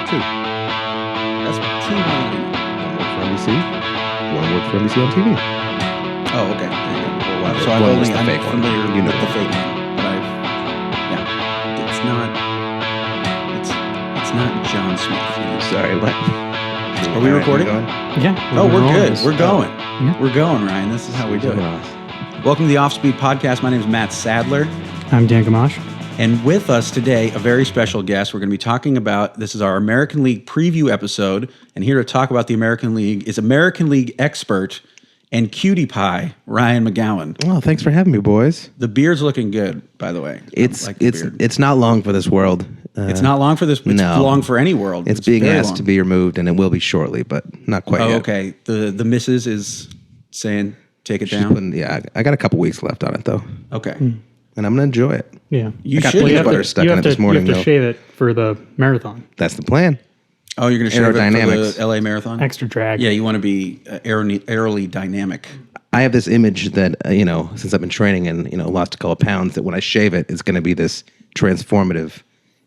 two. That's Team Halloween. One works for NBC. One works for NBC on TV. Oh, okay. There you go. Well, so One was the I'm fake one. familiar You know with the the fake one, but it's not John Smith. You know? Sorry, what? Are we recording? Yeah. Oh, we're good. We're going. Yeah. We're going, Ryan. This is how we do it. Welcome to the Offspeed Podcast. My name is Matt Sadler. I'm Dan Gamache. And with us today, a very special guest. We're going to be talking about, this is our American League preview episode. And here to talk about the American League is American League expert and cutie pie, Ryan McGowan. Oh, thanks for having me, boys. The beard's looking good, by the way. It's not long for this world. It's not long for this. It's no. long for any world. It's being very asked long. to be removed, and it will be shortly, but not quite yet. Okay. The missus is saying, take it down. I got a couple weeks left on it, though. Okay. And I'm going to enjoy it. Yeah. You I got should. peanut butter stuck in it this morning, You have though. to shave it for the marathon. That's the plan. Oh, you're going to shave it for Aerodynamics. the LA Marathon? Extra drag. Yeah, you want to be aerally dynamic. I have this image that, since I've been training and, lost a couple of pounds, that when I shave it, it's going to be this transformative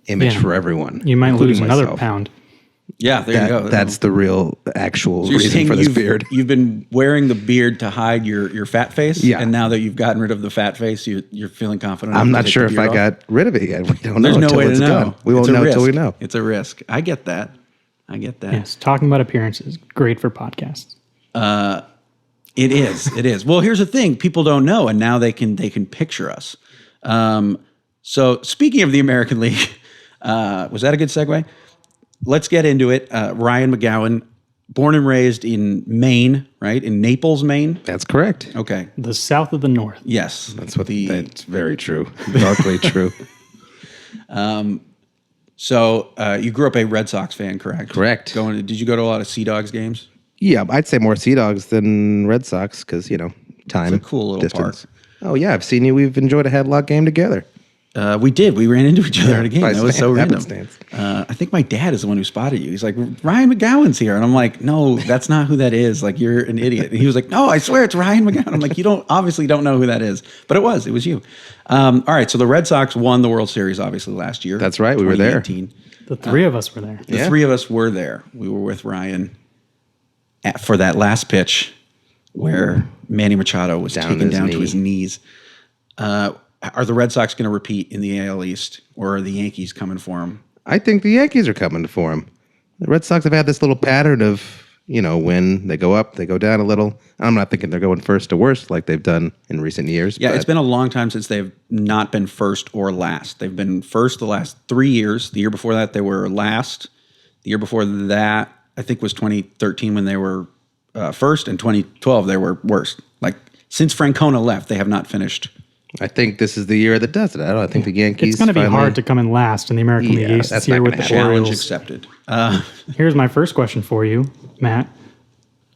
image Yeah. for everyone. You might including lose another myself. pound. Yeah, there you go. That's the real, actual So you're reason saying for this beard. You've been wearing the beard to hide your fat face? Yeah. And now that you've gotten rid of the fat face, you're feeling confident? I'm enough not to take sure the if I beard off? got rid of it yet. We don't There's know no until way it's to know. done. We It's won't a know risk. until we know. It's a risk. I get that. Yes. Talking about appearances. Great for podcasts. It is. It is. Well, here's the thing: people don't know, and now they can picture us. So, speaking of the American League, was that a good segue? Let's get into it. Ryan McGowan, born and raised in Maine, right? In Naples, Maine. That's correct. Okay. The south of the north. Yes, That's that's very true. Darkly true. So you grew up a Red Sox fan, correct? Correct. Did you go to a lot of Sea Dogs games? Yeah, I'd say more Sea Dogs than Red Sox because, time. It's a cool little distance. Oh, yeah, I've seen you. We've enjoyed a headlock game together. We did. We ran into each other at a game. by That was so random. happenstance. I think my dad is the one who spotted you. He's like, Ryan McGowan's here. And I'm like, no, that's not who that is. Like, you're an idiot. And he was like, no, I swear it's Ryan McGowan. I'm like, you obviously don't know who that is. But it was you. All right. So the Red Sox won the World Series, obviously, last year. That's right. We were there. 2018. The three of us were there. The three of us were there. We were with Ryan for that last pitch where Manny Machado was taken down to his knees. Are the Red Sox going to repeat in the AL East, or are the Yankees coming for them? I think the Yankees are coming for him. The Red Sox have had this little pattern of, when they go up, they go down a little. I'm not thinking they're going first to worst like they've done in recent years. Yeah, but it's been a long time since they've not been first or last. They've been first the last 3 years. The year before that, they were last. The year before that, I think, was 2013 when they were first, and 2012 they were worst. Like, since Francona left, they have not finished. I think this is the year that does it. I think the Yankees. It's going to be finally- hard to come in last in the American League East that's this year not with gonna the happen. Challenge Orioles. accepted. Here's my first question for you, Matt.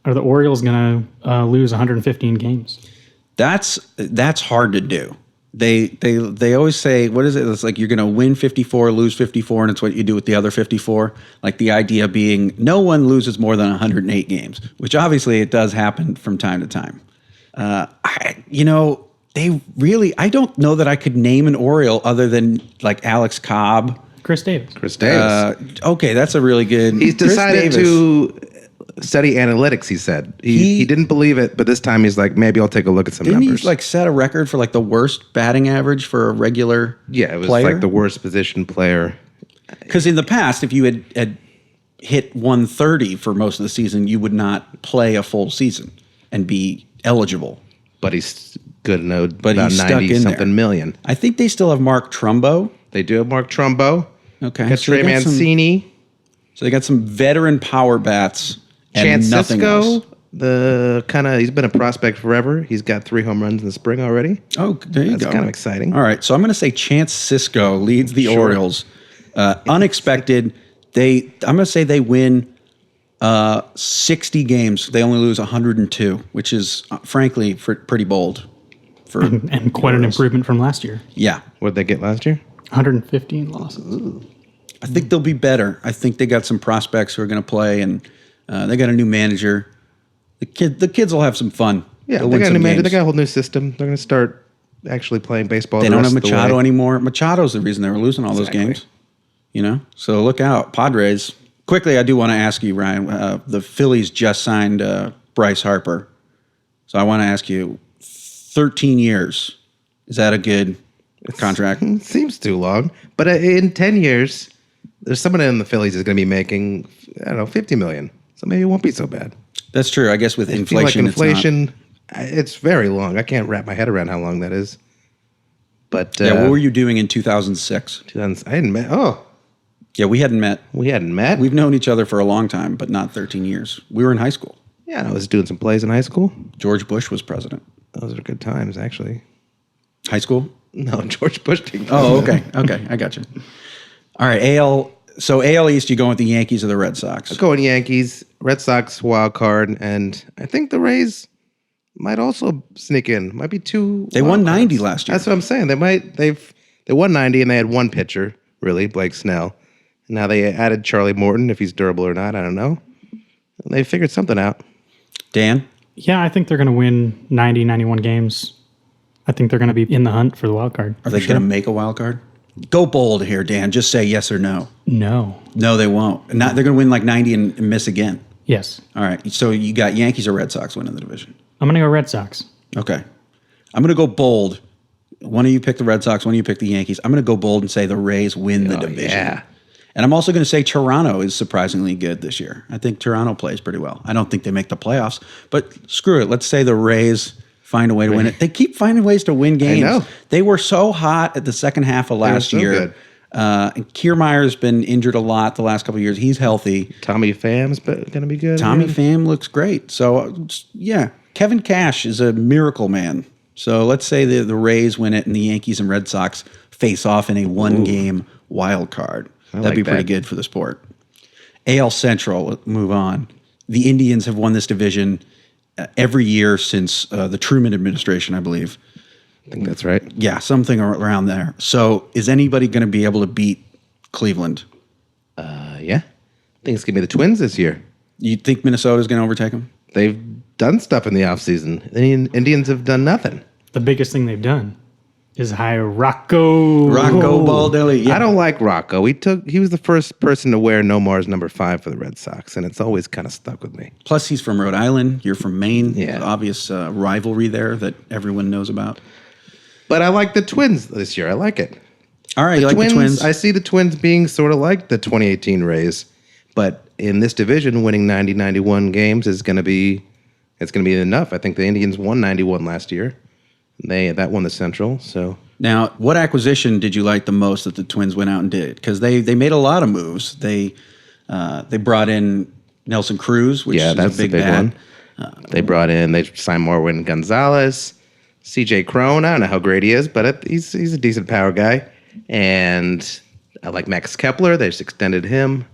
Are the Orioles going to lose 115 games? That's hard to do. They always say, what is it? It's like you're going to win 54, lose 54, and it's what you do with the other 54. Like the idea being no one loses more than 108 games, which obviously it does happen from time to time. I don't know that I could name an Oriole other than like Alex Cobb. Chris Davis. Chris Davis. Okay, that's a really good. He's Chris decided Davis. to study analytics, he said. He didn't believe it, but this time he's like, maybe I'll take a look at some Didn't numbers. he like set a record for like the worst batting average for a regular it was player? like the worst position player. Because in the past, if you had hit 130 for most of the season, you would not play a full season and be eligible. But he's good to know But about he's stuck 90 in something there. million. I think they still have Mark Trumbo. They do have Mark Trumbo. Okay. Got so Trey they got Mancini. So they got some veteran power bats and Chance nothing Sisco. else. He's been a prospect forever. He's got 3 home runs in the spring already. Oh, there you That's go. kind of exciting. All right, so I'm going to say Chance Sisco leads the Orioles. Unexpected. I'm going to say they win 60 games. They only lose 102, which is frankly pretty bold. And quite an improvement from last year. Yeah, What did they get last year? 115 losses. I think they'll be better. I think they got some prospects who are going to play, and they got a new manager. The kids will have some fun. Yeah, They'll they win got a some new manager. games. They got a whole new system. They're going to start actually playing baseball. They the don't rest have of the Machado way. anymore. Machado's the reason they were losing all those Exactly. games. So look out, Padres. quickly, I do want to ask you, Ryan. The Phillies just signed Bryce Harper, so I want to ask you, 13 years. Is that a good contract? It seems too long, but in 10 years, there's someone in the Phillies is going to be making, I don't know, $50 million. So maybe it won't be so bad. That's true. I guess with I feel like inflation, it's very long. I can't wrap my head around how long that is. But what were you doing in 2006? I hadn't met. Oh, Yeah, we hadn't met. we hadn't met. We've known each other for a long time, but not 13 years. We were in high school. Yeah, I was doing some plays in high school. George Bush was president. Those are good times, actually. High school? No, George Bush didn't. Oh, okay. Okay, I got you. All right, AL East, you going with the Yankees or the Red Sox? Going Yankees, Red Sox wild card, and I think the Rays might also sneak in. Might be two. They won 90 last year. That's what I'm saying. They won 90 and they had one pitcher, really, Blake Snell. And now they added Charlie Morton. If he's durable or not, I don't know. And they figured something out. Dan? Yeah, I think they're going to win 90, 91 games. I think they're going to be in the hunt for the wild card. Are they going to make a wild card? Go bold here, Dan. Just say yes or no. No. No, they won't. They're going to win like 90 and miss again. Yes. All right. So you got Yankees or Red Sox winning the division. I'm going to go Red Sox. Okay. I'm going to go bold. One of you pick the Red Sox, one of you pick the Yankees. I'm going to go bold and say the Rays win the division. Yeah. And I'm also going to say Toronto is surprisingly good this year. I think Toronto plays pretty well. I don't think they make the playoffs, but screw it. Let's say the Rays find a way to win it. They keep finding ways to win games. I know. They were so hot at the second half of last so year. good. And Kiermaier's been injured a lot the last couple of years. He's healthy. Tommy Pham's going to be good. Tommy again. Pham looks great. So, yeah, Kevin Cash is a miracle man. So let's say the Rays win it and the Yankees and Red Sox face off in a one-game wild card. That'd like be pretty that. good for the sport. AL Central, move on. The Indians have won this division every year since the Truman administration, I believe. I think that's right. Yeah, something around there. So is anybody going to be able to beat Cleveland? Yeah. I think it's going to be the Twins this year. You think Minnesota's going to overtake them? They've done stuff in the offseason. The Indians have done nothing. The biggest thing they've done is hire Rocco. Rocco Baldelli. Yeah. I don't like Rocco. He was the first person to wear Nomar's number 5 for the Red Sox, and it's always kind of stuck with me. Plus, he's from Rhode Island. You're from Maine. Yeah. Obvious rivalry there that everyone knows about. But I like the Twins this year. I like it. All right, you like the Twins? I see the Twins being sort of like the 2018 Rays, but in this division, winning 90, 91 games is going to be enough. I think the Indians won 91 last year. That won the Central. So Now, what acquisition did you like the most that the Twins went out and did? Because they made a lot of moves. They brought in Nelson Cruz, which is that's a big the big bat. one. They signed Marwin Gonzalez, CJ Cron. I don't know how great he is, but he's a decent power guy. And I like Max Kepler. They just extended him.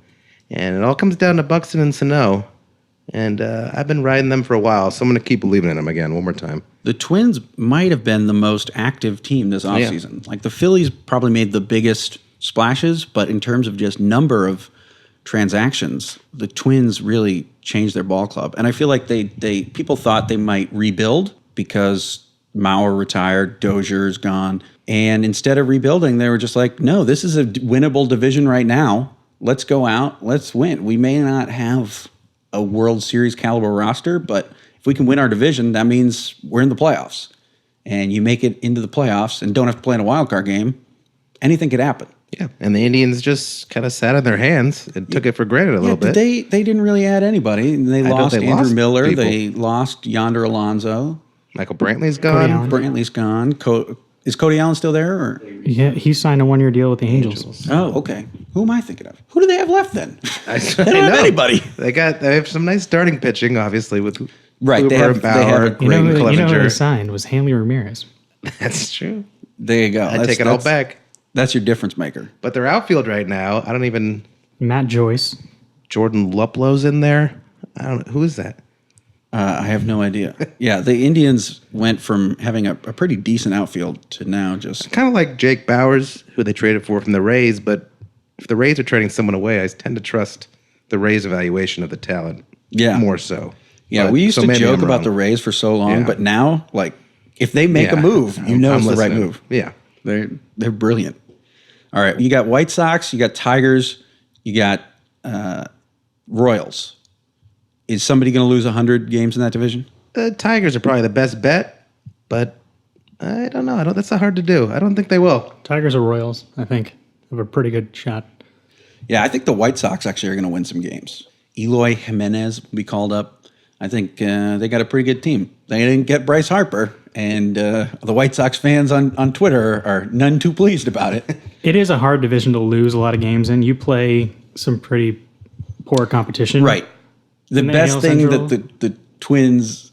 And it all comes down to Buxton and Sano. And I've been riding them for a while, so I'm going to keep believing in them again one more time. The Twins might have been the most active team this offseason. Like the Phillies probably made the biggest splashes, but in terms of just number of transactions, the Twins really changed their ball club. And I feel like people thought they might rebuild because Mauer retired, Dozier's gone. And instead of rebuilding, they were just like, no, this is a winnable division right now. Let's go out. Let's win. We may not have a World Series caliber roster, but if we can win our division, that means we're in the playoffs. And you make it into the playoffs and don't have to play in a wild card game, anything could happen. Yeah, and the Indians just kind of sat on their hands and took it for granted a little bit. They didn't really add anybody. They lost they Andrew lost Miller. people. They lost Yonder Alonso. Michael Brantley's Cody gone. Allen. Brantley's gone. Is Cody Allen still there? Or? Yeah, he signed a 1-year deal with the Angels. Oh, okay. Who am I thinking of? Who do they have left then? I They don't have know. anybody. They have some nice starting pitching, obviously, with Right, Kluber they have- and they have a Bauer, You know, and who they Clevenger. signed was Hanley Ramirez. That's true. There you go. I take it all back. That's your difference maker. But their outfield right now, I don't even. Matt Joyce. Jordan Luplow's in there. I don't know. Who is that? I have no idea. Yeah, the Indians went from having a pretty decent outfield to now just Kind of like Jake Bowers, who they traded for from the Rays. But if the Rays are trading someone away, I tend to trust the Rays' evaluation of the talent more so. Yeah, But- we used so to maybe joke I'm about wrong. the Rays for so long, Yeah. but now, like, if they make a Yeah. move, you know I'm it's the right listening. move. Yeah. They're brilliant. All right, you got White Sox, you got Tigers, you got Royals. Is somebody going to lose 100 games in that division? The Tigers are probably the best bet, but I don't know. That's hard to do. I don't think they will. Tigers or Royals, I think, have a pretty good shot. Yeah, I think the White Sox actually are going to win some games. Eloy Jimenez will be called up. I think they got a pretty good team. They didn't get Bryce Harper, and the White Sox fans on Twitter are none too pleased about it. It is a hard division to lose a lot of games in. You play some pretty poor competition. Right. The best AL thing Central. that the Twins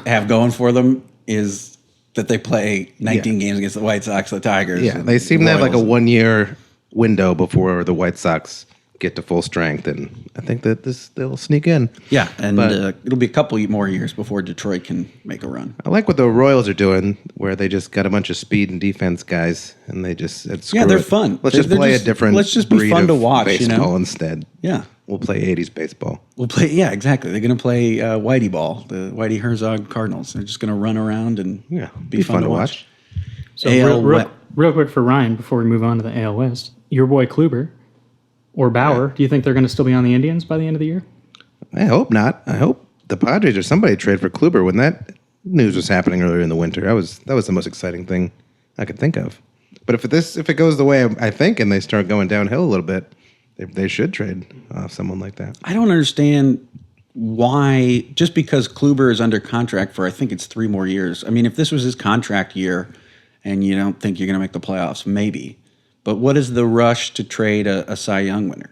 have going for them is that they play 19 games against the White Sox, the Tigers. Yeah, and they seem to have like a Royals. 1 year window before the White Sox get to full strength, and I think that they'll sneak in. Yeah, and But- it'll be a couple more years before Detroit can make a run. I like what the Royals are doing, where they just got a bunch of speed and defense guys, and they just said, screw Yeah, they're it. fun. Let's They're- just they're play just- a different. let's just be breed fun of to watch, you baseball know? instead. Yeah. We'll play '80s baseball. We'll play, yeah, exactly. They're going to play Whitey ball, the Whitey Herzog Cardinals. They're just going to run around and Yeah, be fun to watch. So AL real quick for Ryan, before we move on to the AL West, your boy Kluber or Bauer, do you think they're going to still be on the Indians by the end of the year? I hope not. I hope the Padres or somebody trade for Kluber when that news was happening earlier in the winter. That was the most exciting thing I could think of. But if it goes the way I think and they start going downhill a little bit, they should trade someone like that. I don't understand why, just because Kluber is under contract for, I think it's 3 more years. I mean, if this was his contract year and you don't think you're going to make the playoffs, maybe. But what is the rush to trade a Cy Young winner?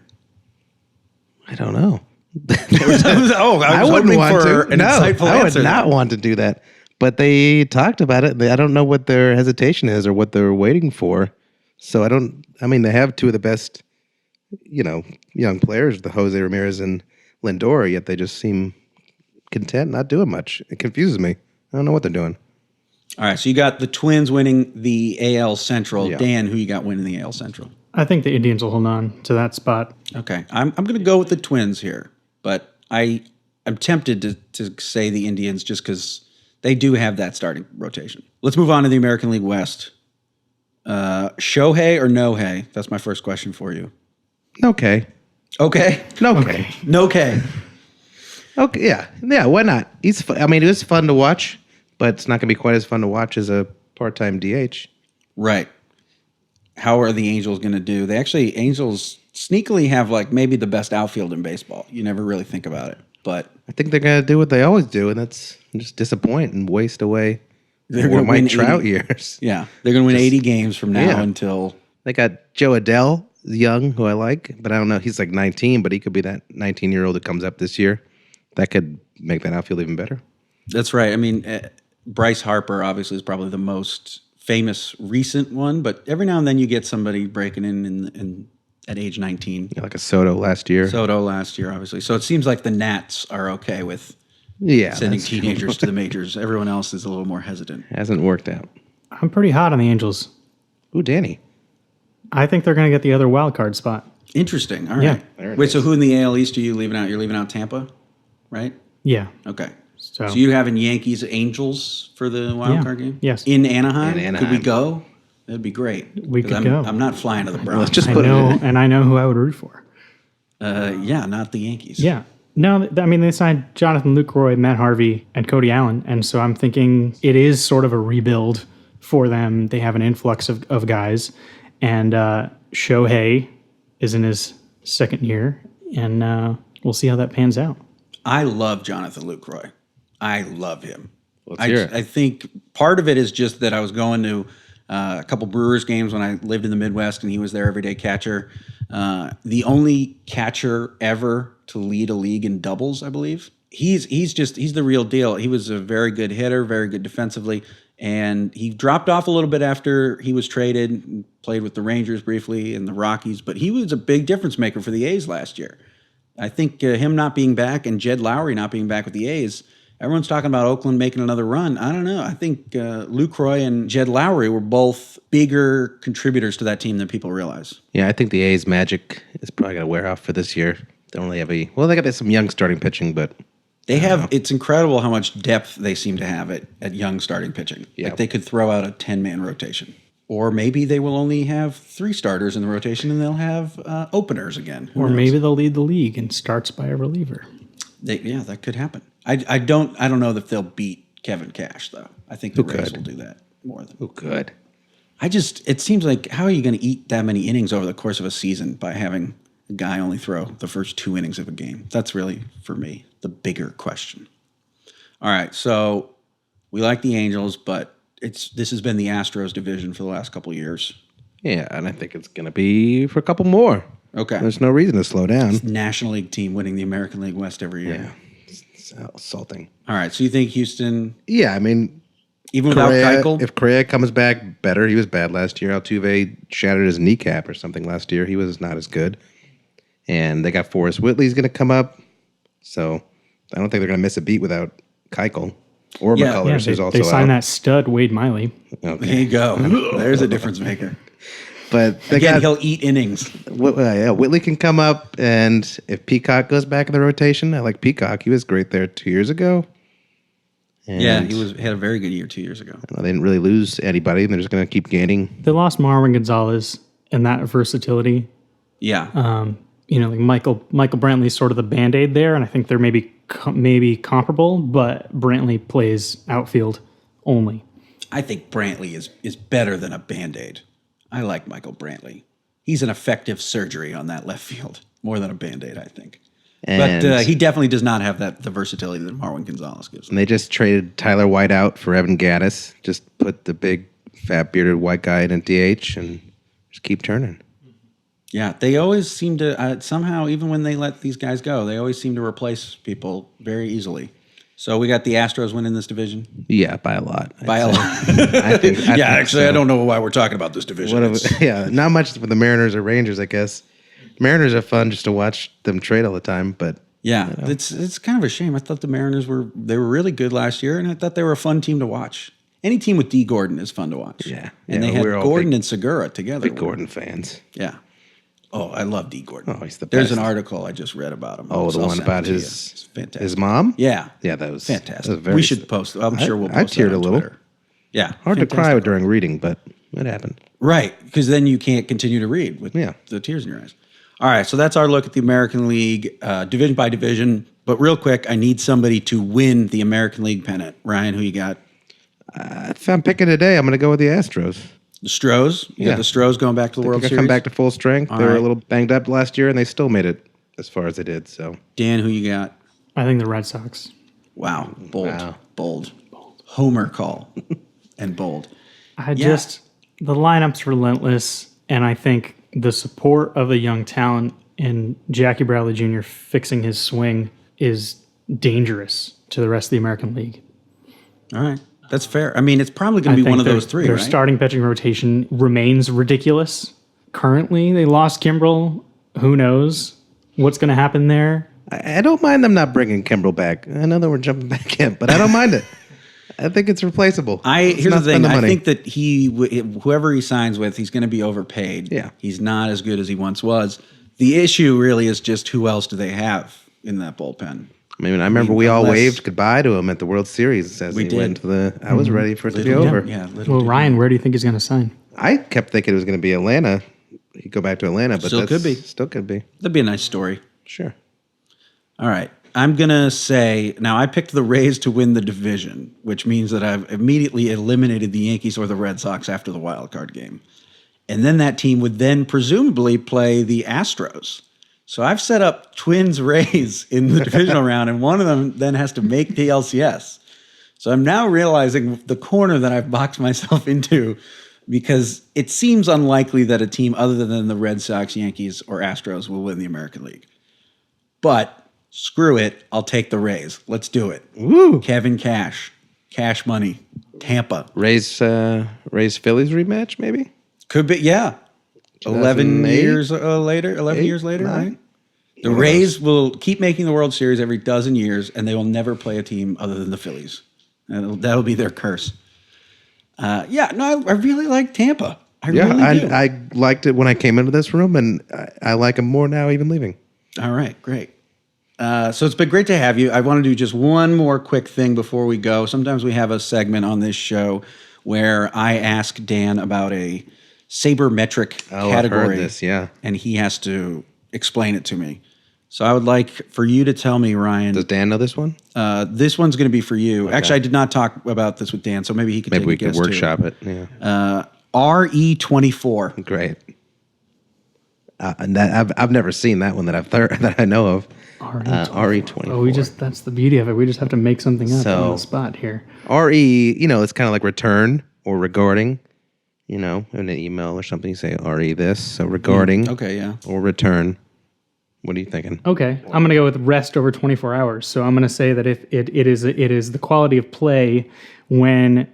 I don't know. I was hoping for an insightful I answer. would not want to do that. But they talked about it. I don't know what their hesitation is or what they're waiting for. So they have 2 of the best, young players, the Jose Ramirez and Lindor, yet they just seem content not doing much. It confuses me. I don't know what they're doing. All right, so you got the Twins winning the AL Central. Yeah. Dan, who you got winning the AL Central? I think the Indians will hold on to that spot. Okay, I'm going to go with the Twins here, but I'm tempted to say the Indians just because they do have that starting rotation. Let's move on to the American League West. Shohei or no-hay? That's my first question for you. Okay. Okay. Okay. No-K. Okay. Yeah. Why not? He's. It was fun to watch, but it's not going to be quite as fun to watch as a part-time DH. Right. How are the Angels going to do? Angels sneakily have like maybe the best outfield in baseball. You never really think about it, but I think they're going to do what they always do, and that's just disappoint and waste away They're more gonna win Mike Trout 80. years. yeah, they're going to win 80 games from now Yeah. until They got Joe Adell, young, who I like, but I don't know. He's like 19, but he could be that 19-year-old that comes up this year. That could make that outfield even better. That's right. I mean, Bryce Harper obviously is probably the most famous recent one, but every now and then you get somebody breaking in at age 19. Yeah, like a Soto last year. Soto last year, obviously. So it seems like the Nats are okay with yeah, sending that's true. teenagers to the majors. Everyone else is a little more hesitant. Hasn't worked out. I'm pretty hot on the Angels. Ooh, Danny. I think they're going to get the other wild card spot. Interesting. All Yeah. right. There it Wait, is. so who in the AL East are you leaving out? You're leaving out Tampa, right? Yeah. Okay. So, So you having Yankees Angels for the wild Yeah. card game? Yes. In Anaheim? In Could we Anaheim. go? That'd be great. We 'Cause could go. I'm not flying to the Bronx. Let's just I put know, it. and I know who I would root for. Yeah, not the Yankees. Yeah. No, they signed Jonathan Lucroy, Matt Harvey, and Cody Allen. And so I'm thinking it is sort of a rebuild for them. They have an influx of guys. And Shohei is in his second year. And we'll see how that pans out. I love Jonathan Lucroy. I love him. Let's hear it. I think part of it is just that I was going to a couple Brewers games when I lived in the Midwest, and he was their everyday catcher. The only catcher ever to lead a league in doubles, I believe. He's the real deal. He was a very good hitter, very good defensively, and he dropped off a little bit after he was traded and played with the Rangers briefly and the Rockies, but he was a big difference maker for the A's last year. I think him not being back and Jed Lowry not being back with the A's, everyone's talking about Oakland making another run. I don't know. I think Lucroy and Jed Lowry were both bigger contributors to that team than people realize. Yeah, I think the A's magic is probably going to wear off for this year. They don't really have they got some young starting pitching, but They have, it's incredible how much depth they seem to have at young starting pitching. Yeah. Like they could throw out a 10-man rotation. Or maybe they will only have 3 starters in the rotation and they'll have openers again. Who Or knows? maybe they'll lead the league and starts by a reliever. That could happen. I don't know that they'll beat Kevin Cash though. I think the Rays will do that more than. Who could? It seems like, how are you going to eat that many innings over the course of a season by having a guy only throw the first 2 innings of a game? That's really, for me, the bigger question. All right, so we like the Angels, but this has been the Astros division for the last couple of years. Yeah, and I think it's going to be for a couple more. Okay. There's no reason to slow down. National League team winning the American League West every year. Yeah, it's assaulting. All right, so you think Houston, Yeah, I mean, even without Keuchel? if Correa comes back better, he was bad last year. Altuve shattered his kneecap or something last year. He was not as good. And they got Forrest Whitley's going to come up. So I don't think they're going to miss a beat without Keuchel or Yeah, McCullers, who's also they signed out. that stud Wade Miley. There you go. There's a difference maker. But they Again, got he'll eat innings. Whitley can come up, and if Peacock goes back in the rotation, I like Peacock. He was great there 2 years ago. And Yeah, he had a very good year 2 years ago. they didn't really lose anybody, and they're just going to keep gaining. They lost Marwin Gonzalez and that versatility. Yeah. Like Michael Brantley's sort of the Band-Aid there, and I think they're maybe comparable, but Brantley plays outfield only. I think Brantley is better than a Band-Aid. I like Michael Brantley. He's an effective surgery on that left field, more than a Band-Aid, I think. And But he definitely does not have the versatility that Marwin Gonzalez gives him. they just traded Tyler White out for Evan Gaddis. Just put the big, fat, bearded white guy in DH and just keep turning. Yeah, they always seem to, somehow, even when they let these guys go, they always seem to replace people very easily. So we got the Astros winning this division? Yeah, by a lot. By a lot. I think I don't know why we're talking about this division. Not much with the Mariners or Rangers, I guess. Mariners are fun just to watch them trade all the time, but Yeah, it's kind of a shame. I thought the Mariners were really good last year, and I thought they were a fun team to watch. Any team with D. Gordon is fun to watch. Yeah. And Yeah, they had we're all Gordon big- and Segura together. big Gordon fans. Yeah. Oh, I love D. Gordon. Oh, he's the There's best. an article I just read about him. Oh, the I'll one send about it to you. his It's fantastic. his mom? Yeah. Yeah, that was Fantastic. that was very We should post. I'm sure we'll post I teared that on a little. Twitter. Yeah. Hard fantastic. to cry during reading, but it happened. Right, because then you can't continue to read with the tears in your eyes. All right, so that's our look at the American League, division by division. But real quick, I need somebody to win the American League pennant. Ryan, who you got? If I'm picking today, I'm going to go with the Astros. The Stros? You Yeah. got the Stros going back to the World They're Series? come back to full strength. They were right. a little banged up last year, and they still made it as far as they did. So Dan, who you got? I think the Red Sox. Wow, bold, Wow. bold. Homer call and bold. The lineup's relentless, and I think the support of the young talent in Jackie Bradley Jr. fixing his swing is dangerous to the rest of the American League. All right, that's fair. I mean, it's probably going to be one of those three, Their right? starting pitching rotation remains ridiculous. Currently, they lost Kimbrel. Who knows what's going to happen there? I don't mind them not bringing Kimbrel back. I know that we're jumping back in, but I don't mind it. I think it's replaceable. Let's Here's the not thing. spend I money. think that whoever he signs with, he's going to be overpaid. Yeah. He's not as good as he once was. The issue really is just who else do they have in that bullpen? I remember we all unless- waved goodbye to him at the World Series as We he did. went to the. I was ready for it to be Little- over. Yeah, little Well, did Ryan, where do you think he's going to sign? I kept thinking it was going to be Atlanta. He'd go back to Atlanta, but Still that's, could be. Still could be. That'd be a nice story. Sure. All right. I'm going to say, now I picked the Rays to win the division, which means that I've immediately eliminated the Yankees or the Red Sox after the wild card game. And then that team would then presumably play the Astros. So I've set up Twins Rays in the divisional round, and one of them then has to make the LCS. So I'm now realizing the corner that I've boxed myself into, because it seems unlikely that a team other than the Red Sox, Yankees, or Astros will win the American League. But screw it, I'll take the Rays. Let's do it. Woo! Kevin Cash, cash money, Tampa. Phillies rematch, maybe? Could be, yeah. 11 2008? years later, 11 Eight? years later, Nine? right? The Rays will keep making the World Series every dozen years, and they will never play a team other than the Phillies. That'll be their curse. I really like Tampa. I really do. I liked it when I came into this room, and I like him more now, even leaving. All right, great. So it's been great to have you. I want to do just one more quick thing before we go. Sometimes we have a segment on this show where I ask Dan about a sabermetric Oh, I've category. heard this, yeah. And he has to explain it to me. So I would like for you to tell me, Ryan. Does Dan know this one? This one's going to be for you. Actually, I did not talk about this with Dan, so maybe he could Maybe take we a could guess workshop too. it. Yeah. RE24. Great. And that I've never seen that one that I know of. RE24. Oh, that's the beauty of it. We just have to make something up on the spot here. RE, it's kind of like return or regarding, in an email or something, you say RE this. So regarding Okay, yeah. or return. What are you thinking? Okay, I'm going to go with rest over 24 hours. So I'm going to say that if it is the quality of play when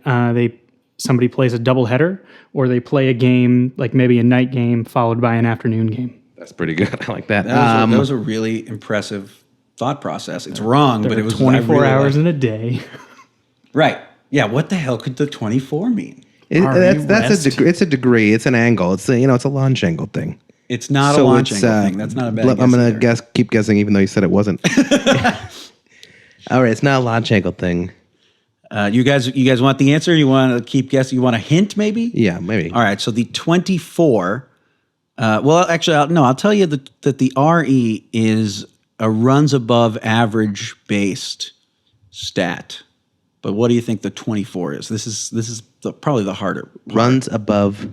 somebody plays a doubleheader or they play a game like maybe a night game followed by an afternoon game. That's pretty good. I like that. That was a really impressive thought process. It's wrong, but it was 24 hours in a day. Right. Yeah. What the hell could the 24 mean? That's a degree. It's a degree. It's an angle. It's a launch angle thing. It's not a launch angle thing. That's not a bad guess. I'm going to keep guessing, even though you said it wasn't. All right, it's not a launch angle thing. You guys want the answer? You want to keep guessing? You want a hint, maybe? Yeah, maybe. All right. So the 24. Well, actually, I'll tell you that the RE is a runs above average based stat. But what do you think the 24 is? This is probably the harder part. Runs above.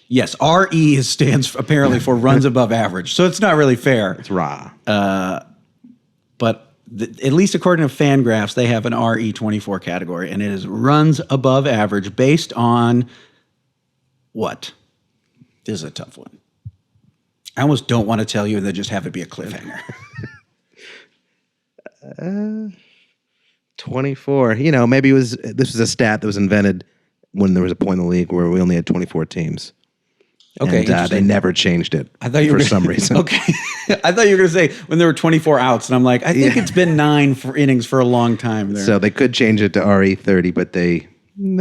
Yes, RE stands apparently for runs above average. So it's not really fair. It's raw. But at least according to Fangraphs, they have an RE24 category, and it is runs above average based on what? This is a tough one. I almost don't want to tell you and then just have it be a cliffhanger. 24. Maybe this was a stat that was invented when there was a point in the league where we only had 24 teams. Okay, and they never changed it for some reason. Okay. I thought you were going to say when there were 24 outs, and I'm like, I think it's been 9 innings for a long time there. So they could change it to RE30, but they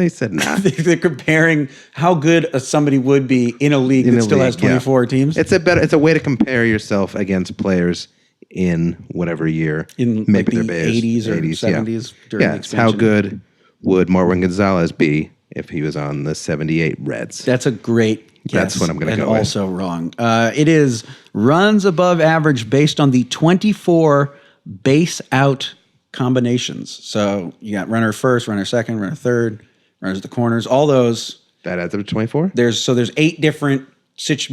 said nah. They're comparing how good somebody would be in a league that still has 24 teams. It's a way to compare yourself against players in whatever year. In maybe like the 80s or 70s during the expansion. How good would Marwin Gonzalez be if he was on the 78 Reds? That's a great guess. That's what I'm going to go with. And also wrong. It is runs above average based on the 24 base out combinations. So you got runner first, runner second, runner third, runners at the corners, all those. That adds up to 24? There's 8 different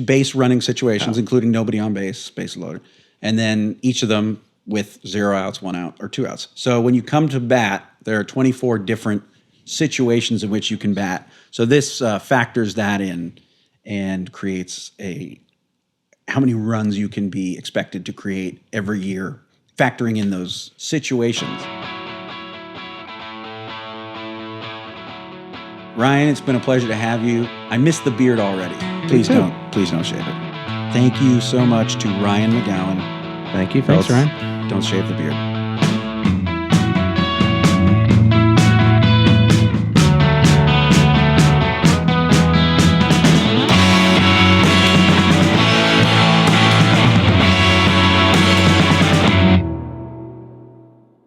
base running situations, including nobody on base, base loaded. And then each of them with 0 outs, 1 out, or 2 outs. So when you come to bat, there are 24 different situations in which you can bat. So this factors that in and creates how many runs you can be expected to create every year, factoring in those situations. Ryan, it's been a pleasure to have you. I missed the beard already. Please don't shave it. Thank you so much to Ryan McGowan. Thank you, Thanks, fellas. Ryan. Don't shave the beard.